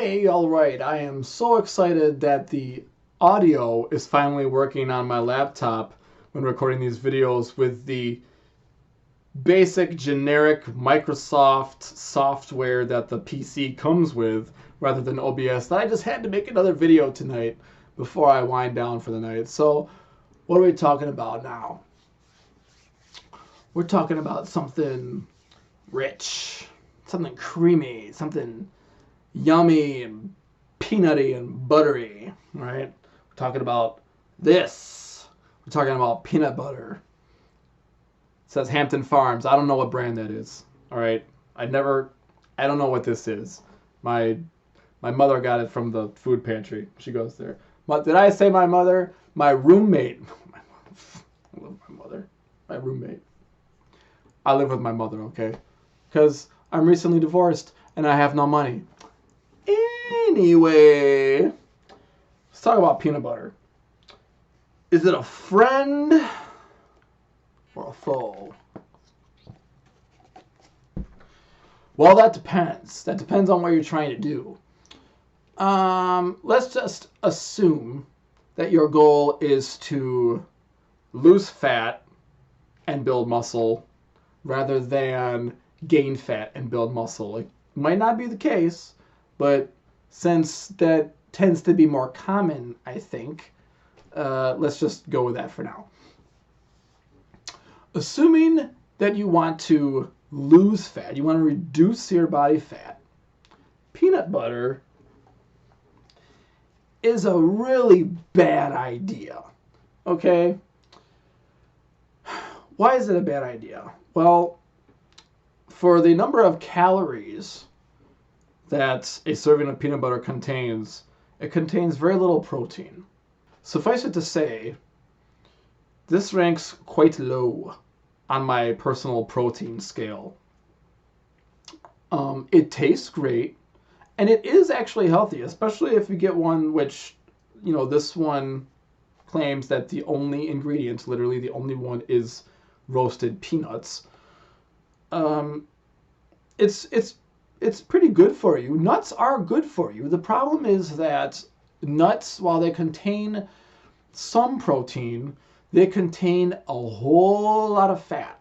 Hey, all right. I am so excited that the audio is finally working on my laptop when recording these videos with the basic generic Microsoft software that the PC comes with rather than OBS. That I just had to make another video tonight before I wind down for the night. So what are we talking about now? We're talking about something rich, something creamy, something yummy and peanutty and buttery, right? We're talking about this. We're talking about peanut butter. It says Hampton Farms. I don't know what brand that is. All right. I don't know what this is. My mother got it from the food pantry. She goes there. But did I say my mother? My roommate. I love my mother. My roommate. I live with my mother, okay? Because I'm recently divorced and I have no money. Anyway, let's talk about peanut butter. Is it a friend or a foe? Well, that depends. That depends on what you're trying to do. Let's just assume that your goal is to lose fat and build muscle rather than gain fat and build muscle. It might not be the case, but since that tends to be more common, I think, let's just go with that for now. Assuming that you want to lose fat, you want to reduce your body fat, peanut butter is a really bad idea, okay? Why is it a bad idea? Well, for the number of calories that a serving of peanut butter contains, it contains very little protein. Suffice it to say, this ranks quite low on my personal protein scale. It tastes great, and it is actually healthy, especially if you get one which, this one claims that the only ingredient, literally the only one, is roasted peanuts. It's pretty good for you. Nuts are good for you. The problem is that nuts, while they contain some protein, they contain a whole lot of fat.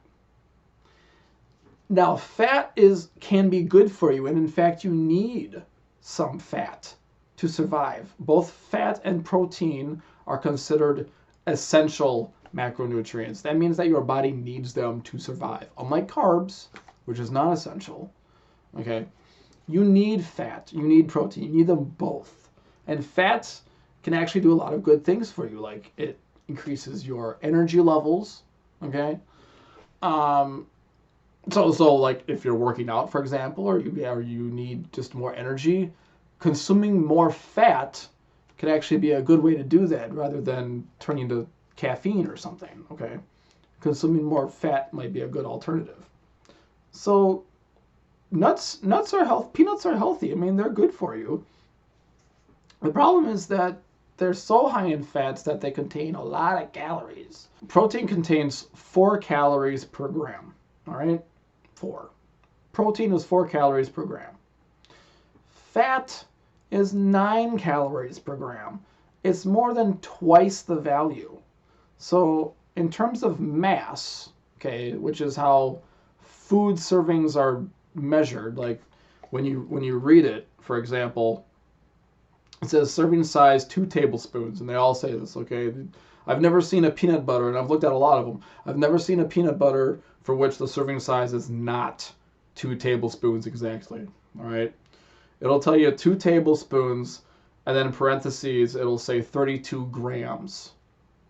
Now, fat can be good for you, and in fact, you need some fat to survive. Both fat and protein are considered essential macronutrients. That means that your body needs them to survive. Unlike carbs, which is not essential, okay? You need fat, you need protein, you need them both. And fat can actually do a lot of good things for you, like it increases your energy levels, okay? So like if you're working out, for example, or you need just more energy, consuming more fat can actually be a good way to do that rather than turning to caffeine or something, okay? Consuming more fat might be a good alternative. So nuts are healthy. Peanuts are healthy. I mean, they're good for you. The problem is that they're so high in fats that they contain a lot of calories. Protein contains 4 calories per gram. All right? 4. Protein is 4 calories per gram. Fat is 9 calories per gram. It's more than twice the value. So in terms of mass, okay, which is how food servings are measured, like when you read it, for example, it says serving size 2 tablespoons, and they all say this, okay? I've never seen a peanut butter, and I've looked at a lot of them. I've never seen a peanut butter for which the serving size is not 2 tablespoons exactly, all right? It'll tell you 2 tablespoons, and then in parentheses, it'll say 32 grams.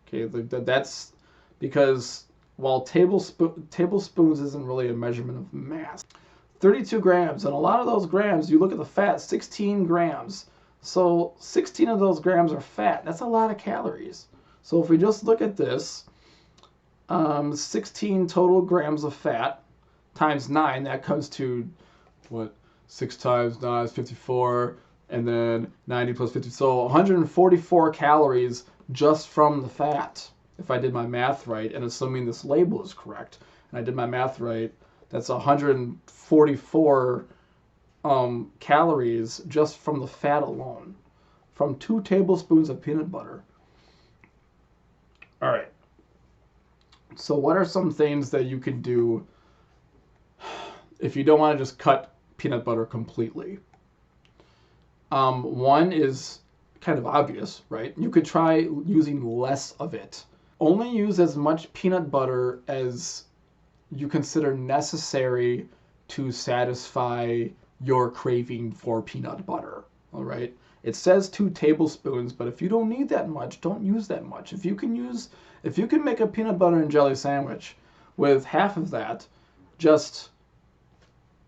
Okay, that's because while tablespoons isn't really a measurement of mass. 32 grams, and a lot of those grams, you look at the fat, 16 grams. So 16 of those grams are fat. That's a lot of calories. So if we just look at this, 16 total grams of fat times 9, that comes to, what, 6 times 9 is 54, and then 90 plus 50, so 144 calories just from the fat, if I did my math right, and assuming this label is correct, and I did my math right, that's 144 calories just from the fat alone, from 2 tablespoons of peanut butter. All right. So what are some things that you can do if you don't want to just cut peanut butter completely? One is kind of obvious, right? You could try using less of it. Only use as much peanut butter as you consider necessary to satisfy your craving for peanut butter, all right? It says 2 tablespoons, but if you don't need that much, don't use that much. If you can make a peanut butter and jelly sandwich with half of that, just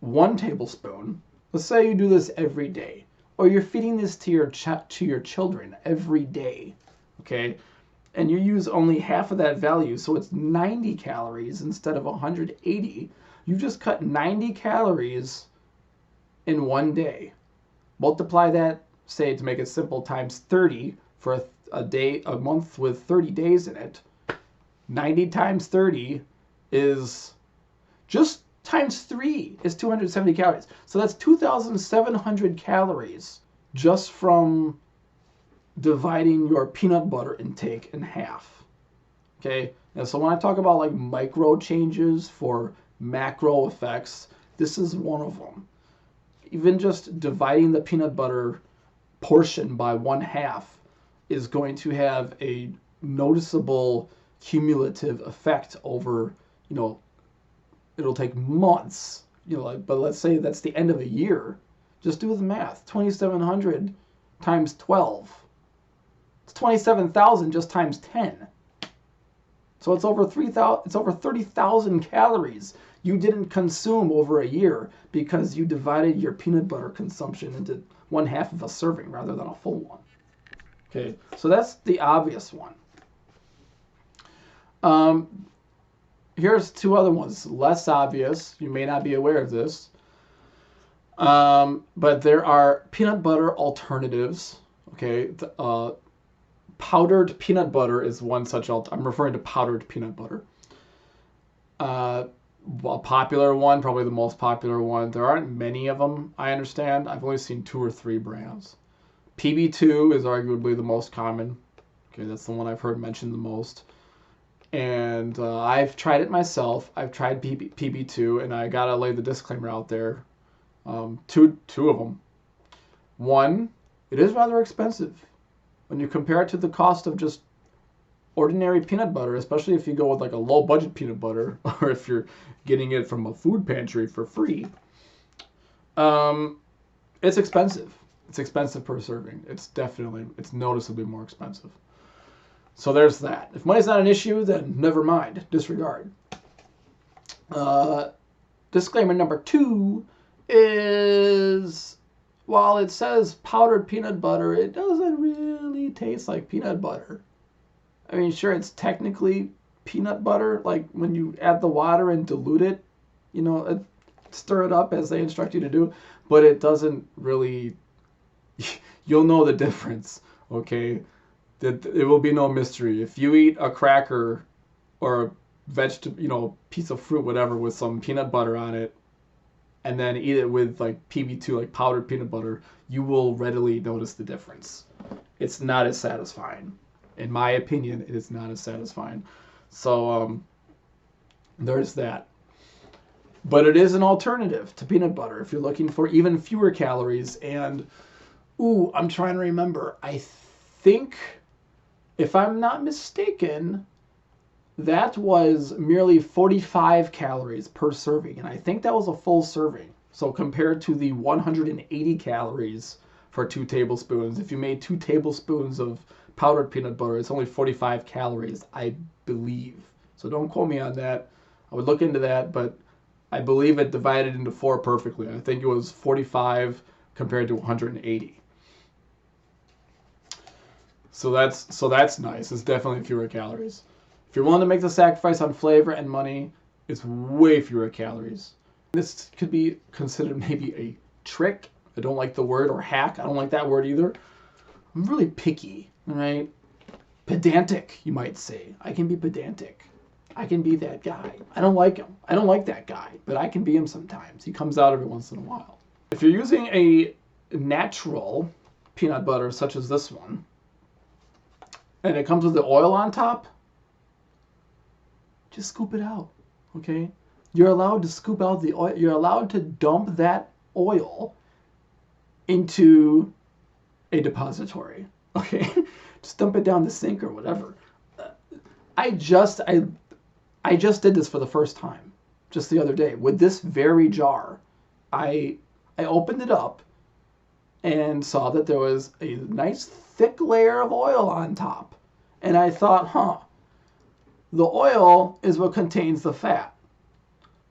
1 tablespoon, let's say you do this every day, or you're feeding this to your children every day, okay? And you use only half of that value, so it's 90 calories instead of 180. You just cut 90 calories in one day. Multiply that, say to make it simple, times 30 for a month with 30 days in it. 90 times 30 is just times 3 is 270 calories. So that's 2,700 calories just from dividing your peanut butter intake in half. Okay? And so when I talk about like micro changes for macro effects, this is one of them. Even just dividing the peanut butter portion by 1/2 is going to have a noticeable cumulative effect over, it'll take months, but let's say that's the end of a year. Just do the math. 2,700 times 12. It's 27,000 just times 10. So it's over 3,000. It's over 30,000 calories you didn't consume over a year because you divided your peanut butter consumption into 1/2 of a serving rather than a full one. Okay, so that's the obvious one. Here's 2 other ones, less obvious. You may not be aware of this, but there are peanut butter alternatives. Okay, powdered peanut butter is one such. I'm referring to powdered peanut butter. A popular one, probably the most popular one. There aren't many of them, I understand. I've only seen 2 or 3 brands. PB2 is arguably the most common. Okay, that's the one I've heard mentioned the most. And I've tried it myself. I've tried PB2, and I gotta lay the disclaimer out there. Two of them. One, it is rather expensive when you compare it to the cost of just ordinary peanut butter, especially if you go with like a low budget peanut butter, or if you're getting it from a food pantry for free. It's expensive. It's expensive per serving. It's noticeably more expensive. So there's that. If money's not an issue, then never mind. Disregard. Disclaimer number 2 is, while it says powdered peanut butter, it doesn't really taste like peanut butter. I mean, sure, it's technically peanut butter, like when you add the water and dilute it, stir it up as they instruct you to do, but it doesn't really, you'll know the difference, okay? It will be no mystery. If you eat a cracker or a vegetable, piece of fruit, whatever, with some peanut butter on it, and then eat it with like PB2, like powdered peanut butter, you will readily notice the difference. It's not as satisfying. In my opinion, it is not as satisfying. So there's that. But it is an alternative to peanut butter if you're looking for even fewer calories. And, I'm trying to remember. I think, if I'm not mistaken, that was merely 45 calories per serving. And I think that was a full serving. So compared to the 180 calories for 2 tablespoons, if you made 2 tablespoons of powdered peanut butter, it's only 45 calories, I believe. So don't quote me on that. I would look into that, but I believe it divided into 4 perfectly. I think it was 45 compared to 180. So that's nice. It's definitely fewer calories. If you're willing to make the sacrifice on flavor and money, it's way fewer calories. This could be considered maybe a trick. I don't like the word, or hack. I don't like that word either. I'm really picky, right? Pedantic, you might say. I can be pedantic. I can be that guy. I don't like him. I don't like that guy, but I can be him sometimes. He comes out every once in a while. If you're using a natural peanut butter such as this one, and it comes with the oil on top, just scoop it out, okay? You're allowed to scoop out the oil. You're allowed to dump that oil into a depository, okay? Just dump it down the sink or whatever. I just did this for the first time, just the other day, with this very jar. I opened it up and saw that there was a nice thick layer of oil on top. And I thought, the oil is what contains the fat.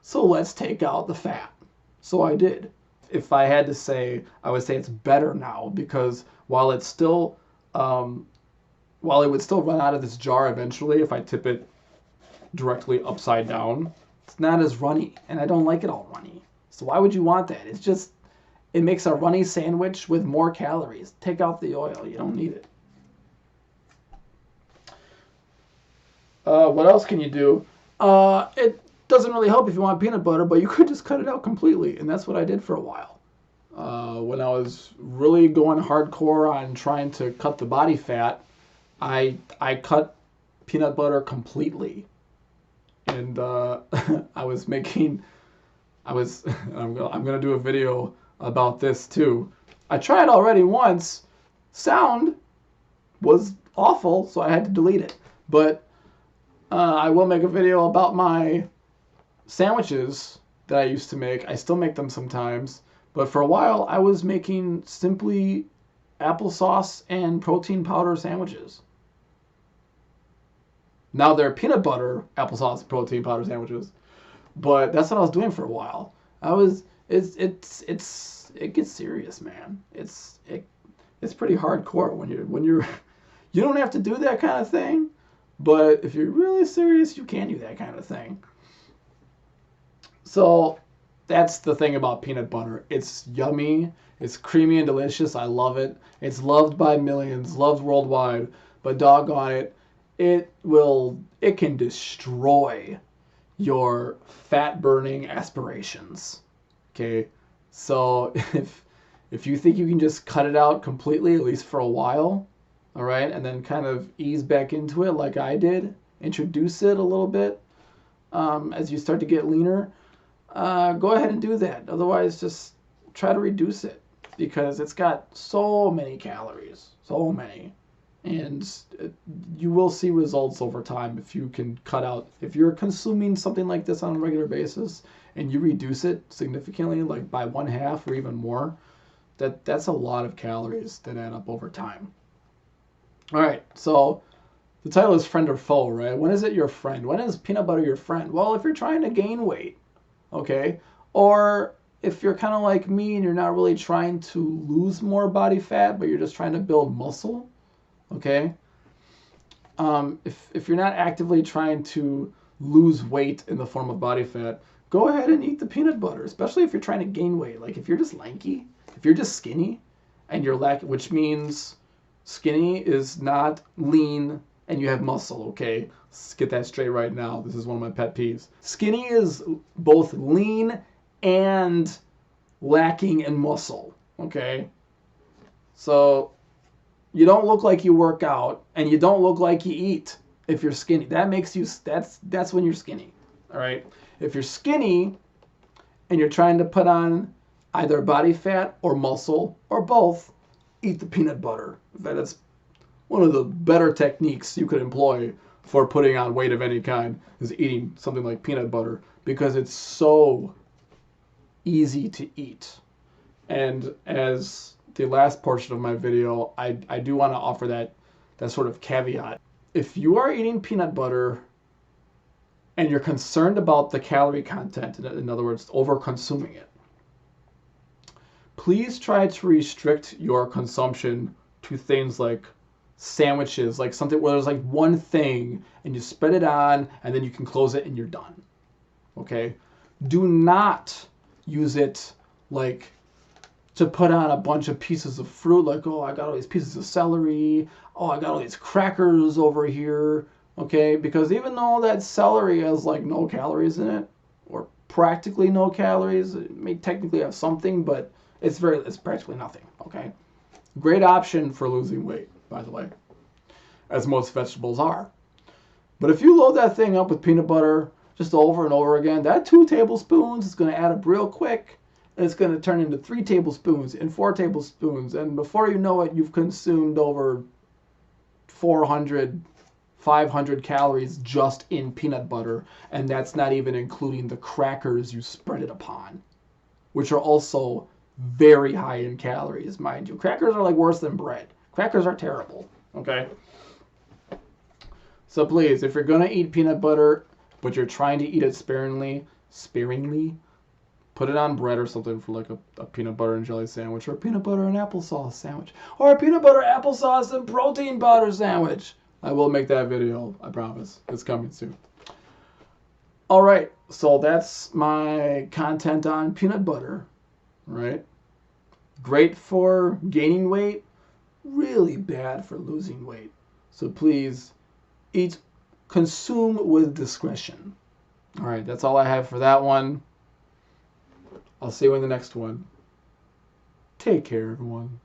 So let's take out the fat. So I did. If I had to say, I would say it's better now, because while it would still run out of this jar eventually if I tip it directly upside down, it's not as runny, and I don't like it all runny. So why would you want that? It makes a runny sandwich with more calories. Take out the oil. You don't need it. What else can you do? It doesn't really help if you want peanut butter, but you could just cut it out completely, and that's what I did for a while. When I was really going hardcore on trying to cut the body fat, I cut peanut butter completely, and I'm gonna do a video about this too. I tried already once. Sound was awful, so I had to delete it. But I will make a video about my sandwiches that I used to make. I still make them sometimes, but for a while I was making simply applesauce and protein powder sandwiches. Now they're peanut butter applesauce and protein powder sandwiches, but that's what I was doing for a while. It gets serious, man. It's pretty hardcore when you're you don't have to do that kind of thing, but if you're really serious, you can do that kind of thing. So that's the thing about peanut butter. It's yummy, it's creamy and delicious. I love it. It's loved by millions, loved worldwide, but doggone it, it can destroy your fat burning aspirations. Okay? So if you think you can just cut it out completely, at least for a while, all right, and then kind of ease back into it like I did, introduce it a little bit as you start to get leaner, go ahead and do that. Otherwise, just try to reduce it, because it's got so many calories, so many. And you will see results over time if you can cut out, if you're consuming something like this on a regular basis and you reduce it significantly, like by 1/2 or even more, that's a lot of calories that add up over time. All right, so the title is Friend or Foe, right? When is it your friend? When is peanut butter your friend? Well, if you're trying to gain weight, okay? Or if you're kind of like me and you're not really trying to lose more body fat, but you're just trying to build muscle, okay? If you're not actively trying to lose weight in the form of body fat, go ahead and eat the peanut butter, especially if you're trying to gain weight. Like if you're just lanky, if you're just skinny, and you're lacking, which means skinny is not lean and you have muscle, okay? Let's get that straight right now. This is one of my pet peeves. Skinny is both lean and lacking in muscle, okay? So you don't look like you work out, and you don't look like you eat if you're skinny. That makes you, that's when you're skinny, all right? If you're skinny and you're trying to put on either body fat or muscle or both, eat the peanut butter. That is one of the better techniques you could employ for putting on weight of any kind, is eating something like peanut butter, because it's so easy to eat. And as the last portion of my video, I do want to offer that sort of caveat. If you are eating peanut butter and you're concerned about the calorie content, in other words, over consuming it, please try to restrict your consumption to things like sandwiches, like something where there's like one thing and you spread it on and then you can close it and you're done. Okay? Do not use it like to put on a bunch of pieces of fruit, like, oh, I got all these pieces of celery, oh, I got all these crackers over here, okay? Because even though that celery has like no calories in it, or practically no calories, it may technically have something, but It's practically nothing, okay? Great option for losing weight, by the way, as most vegetables are. But if you load that thing up with peanut butter just over and over again, that 2 tablespoons is going to add up real quick. And it's going to turn into 3 tablespoons and 4 tablespoons. And before you know it, you've consumed over 400, 500 calories just in peanut butter. And that's not even including the crackers you spread it upon, which are also very high in calories, mind you. Crackers are like worse than bread. Crackers are terrible, okay? So please, if you're going to eat peanut butter, but you're trying to eat it sparingly, put it on bread or something for like a peanut butter and jelly sandwich, or a peanut butter and applesauce sandwich, or a peanut butter, applesauce, and protein powder sandwich. I will make that video, I promise. It's coming soon. All right, so that's my content on peanut butter, right? Great for gaining weight, really bad for losing weight. So please, consume with discretion. All right, that's all I have for that one. I'll see you in the next one. Take care, everyone.